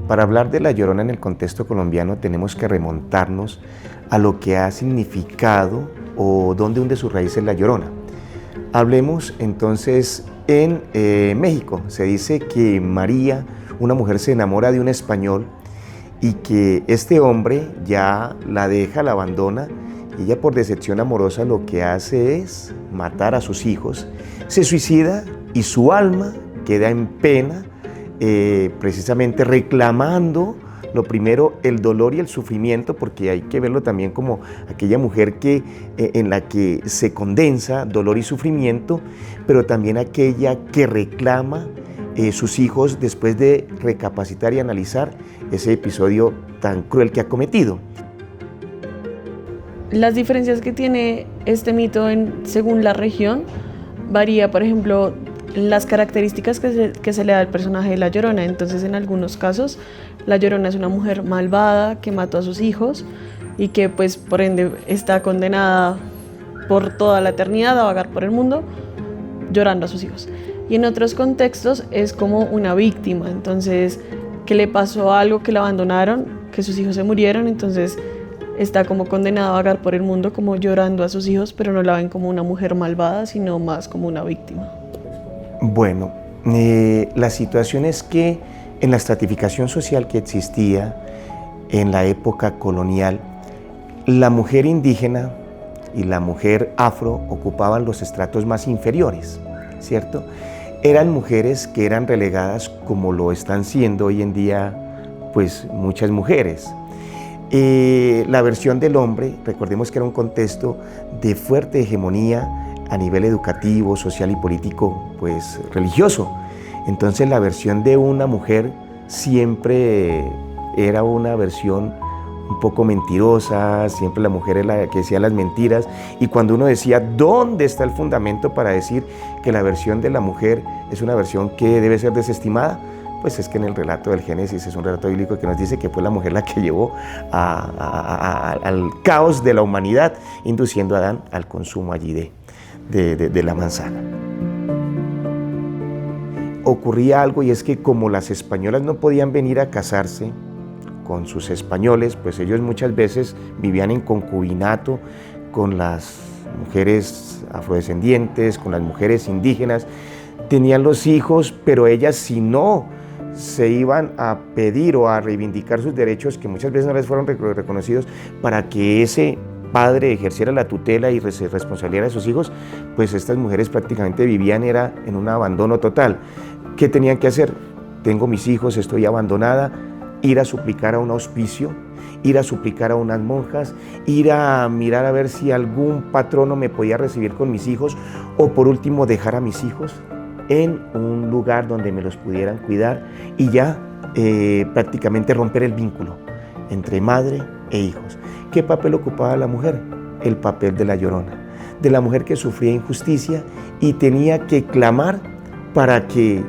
Para hablar de La Llorona en el contexto colombiano tenemos que remontarnos a lo que ha significado o dónde hunde sus raíces La Llorona. Hablemos entonces en México. Se dice que María, una mujer, se enamora de un español y que este hombre ya la deja, la abandona, y ella, por decepción amorosa, lo que hace es matar a sus hijos, se suicida y su alma queda en pena, precisamente reclamando lo primero, el dolor y el sufrimiento, porque hay que verlo también como aquella mujer en la que se condensa dolor y sufrimiento, pero también aquella que reclama sus hijos después de recapacitar y analizar ese episodio tan cruel que ha cometido. Las diferencias que tiene este mito según la región varía, por ejemplo, las características que se le da al personaje de La Llorona. Entonces, en algunos casos, La Llorona es una mujer malvada que mató a sus hijos y que, pues, por ende, está condenada por toda la eternidad a vagar por el mundo llorando a sus hijos. Y en otros contextos es como una víctima, entonces, que le pasó algo, que la abandonaron, que sus hijos se murieron, entonces está como condenada a vagar por el mundo como llorando a sus hijos, pero no la ven como una mujer malvada, sino más como una víctima. Bueno, la situación es que en la estratificación social que existía en la época colonial, la mujer indígena y la mujer afro ocupaban los estratos más inferiores, ¿cierto? Eran mujeres que eran relegadas, como lo están siendo hoy en día, pues muchas mujeres. La versión del hombre, recordemos que era un contexto de fuerte hegemonía a nivel educativo, social y político, pues religioso. Entonces la versión de una mujer siempre era una versión un poco mentirosa, siempre la mujer es la que decía las mentiras, y cuando uno decía ¿dónde está el fundamento para decir que la versión de la mujer es una versión que debe ser desestimada? Pues es que en el relato del Génesis es un relato bíblico que nos dice que fue la mujer la que llevó al caos de la humanidad, induciendo a Adán al consumo allí de la manzana. Ocurría algo, y es que como las españolas no podían venir a casarse con sus españoles, pues ellos muchas veces vivían en concubinato con las mujeres afrodescendientes, con las mujeres indígenas, tenían los hijos, pero ellas, si no se iban a pedir o a reivindicar sus derechos, que muchas veces no les fueron reconocidos, para que ese padre ejerciera la tutela y responsabilidad de sus hijos, pues estas mujeres prácticamente vivían en un abandono total. ¿Qué tenían que hacer? Tengo mis hijos, estoy abandonada. Ir a suplicar a un hospicio, ir a suplicar a unas monjas, ir a mirar a ver si algún patrono me podía recibir con mis hijos, o por último dejar a mis hijos en un lugar donde me los pudieran cuidar y ya prácticamente romper el vínculo entre madre e hijos. ¿Qué papel ocupaba la mujer? El papel de la llorona, de la mujer que sufría injusticia y tenía que clamar para que,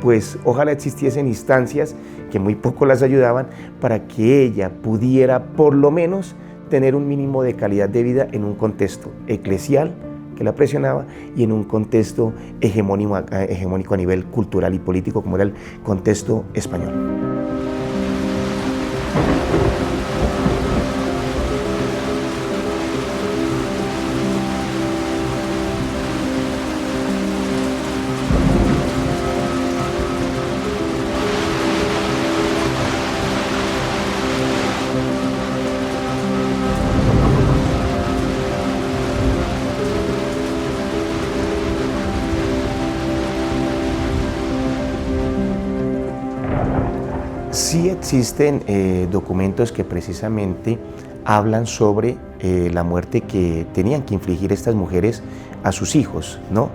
pues, ojalá existiesen instancias que muy poco las ayudaban para que ella pudiera por lo menos tener un mínimo de calidad de vida en un contexto eclesial que la presionaba y en un contexto hegemónico a nivel cultural y político como era el contexto español. Sí existen documentos que precisamente hablan sobre la muerte que tenían que infligir estas mujeres a sus hijos, ¿no?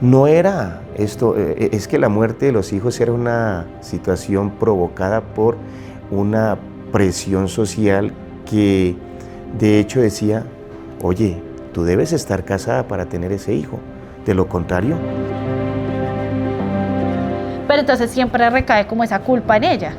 No era esto, es que la muerte de los hijos era una situación provocada por una presión social que de hecho decía, oye, tú debes estar casada para tener ese hijo, de lo contrario. Pero entonces siempre recae como esa culpa en ella.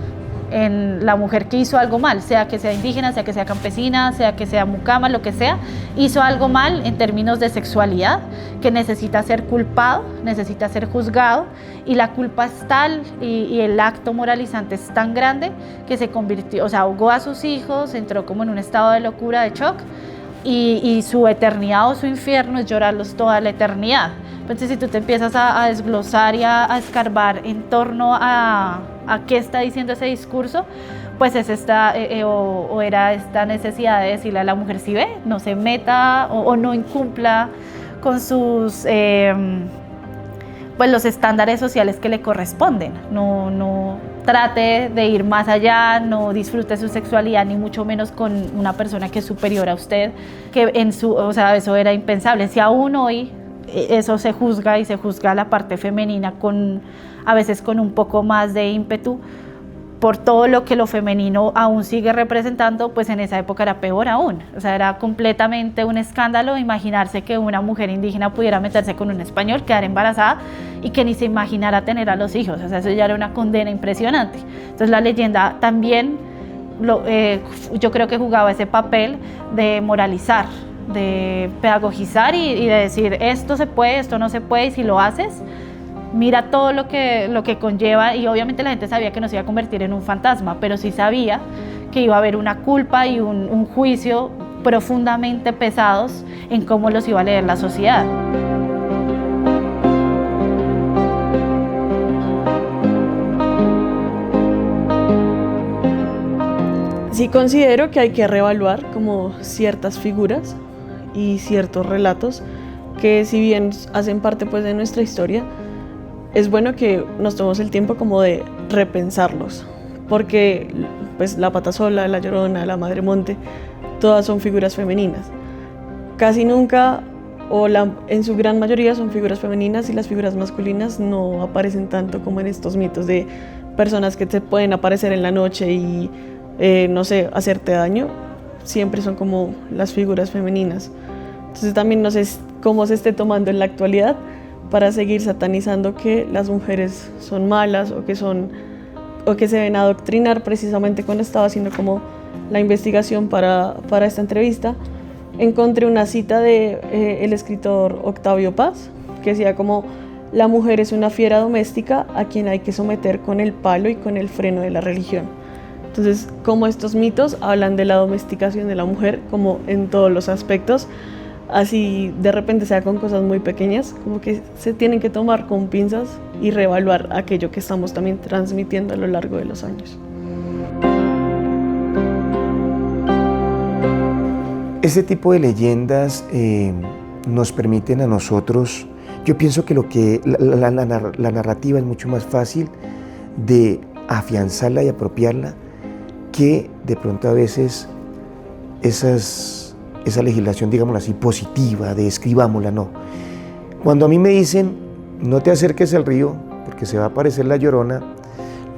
en la mujer que hizo algo mal, sea que sea indígena, sea que sea campesina, sea que sea mucama, lo que sea, hizo algo mal en términos de sexualidad, que necesita ser culpado, necesita ser juzgado, y la culpa es tal y el acto moralizante es tan grande que se convirtió, o sea, ahogó a sus hijos, entró como en un estado de locura, de shock, y su eternidad o su infierno es llorarlos toda la eternidad. Entonces, si tú te empiezas a desglosar y a escarbar en torno a qué está diciendo ese discurso, pues es era esta necesidad de decirle a la mujer: si ve, no se meta o no incumpla con sus pues los estándares sociales que le corresponden, no trate de ir más allá, no disfrute su sexualidad, ni mucho menos con una persona que es superior a usted, que o sea, eso era impensable. Si aún hoy eso se juzga, y se juzga la parte femenina a veces con un poco más de ímpetu, por todo lo que lo femenino aún sigue representando, pues en esa época era peor aún. O sea, era completamente un escándalo imaginarse que una mujer indígena pudiera meterse con un español, quedar embarazada y que ni se imaginara tener a los hijos. O sea, eso ya era una condena impresionante. Entonces la leyenda también, yo creo que jugaba ese papel de moralizar, de pedagogizar y de decir: esto se puede, esto no se puede, y si lo haces, mira todo lo que conlleva. Y obviamente la gente sabía que no se iba a convertir en un fantasma, pero sí sabía que iba a haber una culpa y un juicio profundamente pesados en cómo los iba a leer la sociedad. Sí considero que hay que reevaluar como ciertas figuras y ciertos relatos que, si bien hacen parte pues de nuestra historia, es bueno que nos tomemos el tiempo como de repensarlos, porque pues la Patasola, la Llorona, la Madre Monte, todas son figuras femeninas. Casi nunca, en su gran mayoría, son figuras femeninas, y las figuras masculinas no aparecen tanto como en estos mitos de personas que te pueden aparecer en la noche y no sé, hacerte daño. Siempre son como las figuras femeninas. Entonces también no sé cómo se esté tomando en la actualidad para seguir satanizando que las mujeres son malas o que se deben adoctrinar. Precisamente cuando estaba haciendo como la investigación para esta entrevista, encontré una cita de el escritor Octavio Paz, que decía como: la mujer es una fiera doméstica a quien hay que someter con el palo y con el freno de la religión. Entonces, como estos mitos hablan de la domesticación de la mujer como en todos los aspectos, así de repente sea con cosas muy pequeñas, como que se tienen que tomar con pinzas y reevaluar aquello que estamos también transmitiendo a lo largo de los años. Este tipo de leyendas nos permiten a nosotros, yo pienso que la narrativa es mucho más fácil de afianzarla y apropiarla que de pronto a veces esa legislación, digámoslo así, positiva, de escribámosla, no. Cuando a mí me dicen: no te acerques al río porque se va a aparecer la Llorona,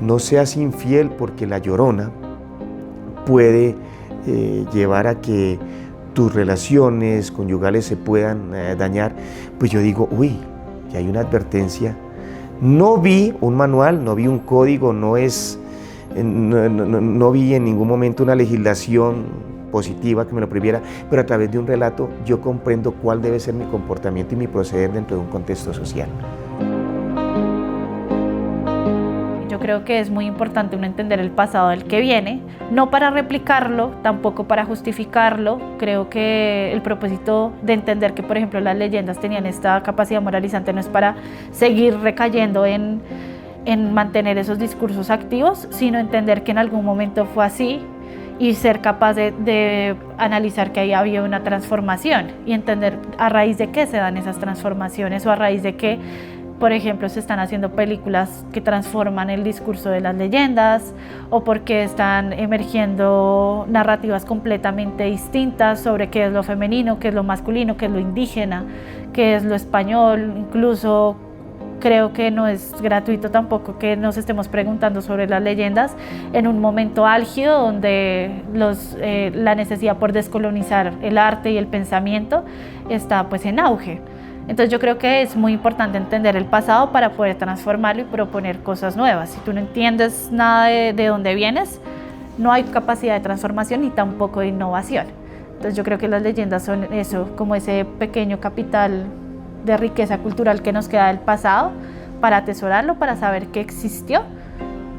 no seas infiel porque la Llorona puede llevar a que tus relaciones conyugales se puedan dañar, pues yo digo: uy, ya hay una advertencia. No vi un manual, no vi un código, no vi en ningún momento una legislación positiva que me lo prohibiera, pero a través de un relato yo comprendo cuál debe ser mi comportamiento y mi proceder dentro de un contexto social. Yo creo que es muy importante uno entender el pasado del que viene, no para replicarlo, tampoco para justificarlo. Creo que el propósito de entender que, por ejemplo, las leyendas tenían esta capacidad moralizante no es para seguir recayendo en mantener esos discursos activos, sino entender que en algún momento fue así y ser capaz de analizar que ahí había una transformación y entender a raíz de qué se dan esas transformaciones, o a raíz de qué, por ejemplo, se están haciendo películas que transforman el discurso de las leyendas, o porque están emergiendo narrativas completamente distintas sobre qué es lo femenino, qué es lo masculino, qué es lo indígena, qué es lo español. Incluso creo que no es gratuito tampoco que nos estemos preguntando sobre las leyendas en un momento álgido donde la necesidad por descolonizar el arte y el pensamiento está pues en auge. Entonces yo creo que es muy importante entender el pasado para poder transformarlo y proponer cosas nuevas. Si tú no entiendes nada de dónde vienes, no hay capacidad de transformación ni tampoco de innovación. Entonces yo creo que las leyendas son eso, como ese pequeño capital de riqueza cultural que nos queda del pasado, para atesorarlo, para saber que existió,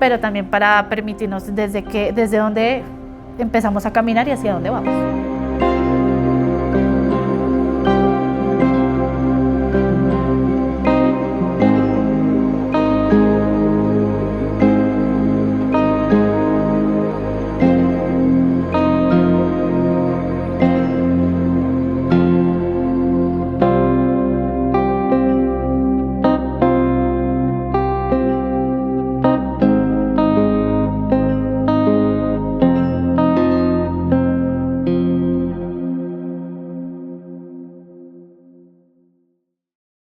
pero también para permitirnos desde dónde empezamos a caminar y hacia dónde vamos.